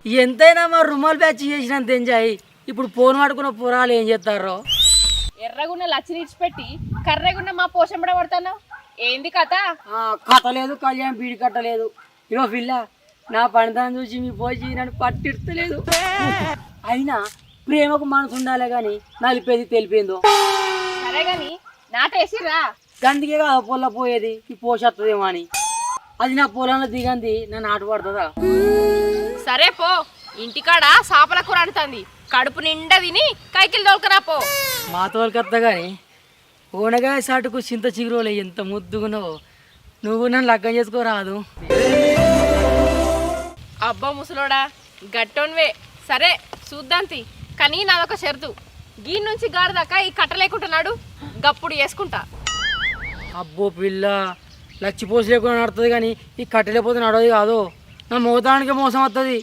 ఎంతైనా మా రుమాల్ బ్యాచ్ చేసినంత ఎంజాయ్ ఇప్పుడు ఫోన్ పట్టుకున్న పురాలు ఏం చేస్తారో. ఎర్రగున్న లచ్చి నిడిచిపెట్టి కర్రెగున్న మా పోషంబడ పడతాను. ఏంది కథ? కథ లేదు, కళ్యాణ్ బీడి కట్టలేదు. ఇగో పిల్ల, నా పనితనం చూసి మీ పోసి నన్ను పట్టిడతలేదు. అయినా ప్రేమకు మనసు ఉండాలి కానీ నలిపేది తెలిపిందో. సరే గాని నాటేసిరా. గందుకే కదా పొల్ల పోయేది, ఈ పోషత్తదేమో అని. అది నా పొలంలో దిగంది నా నాటు పడుతుందా? సరే పో, ఇంటికాడ సాపల కూర అంటుంది. కడుపు నిండా తిని కైకిలు తోలుకరా పో. మా తోలుకత్తా కానీ ఓనగాయ సాటుకు చింత చిగురోలే ఎంత ముద్దుగున్నావో. నువ్వు నన్ను లగ్గం చేసుకోరాదు. అబ్బా ముసలోడా, గట్టోన్వే. సరే చూద్దాంతి, కానీ నాదొక షరతు. గీ నుంచి గాడి దాకా ఈ కట్ట లేకుంటున్నాడు, గప్పుడు వేసుకుంటా. అబ్బో పిల్ల, లచ్చిపోసి లేకుండా నడుతుంది కానీ ఈ కట్టెలేకపోతే నడవది కాదు. నా మోతానికి మోసం వస్తుంది.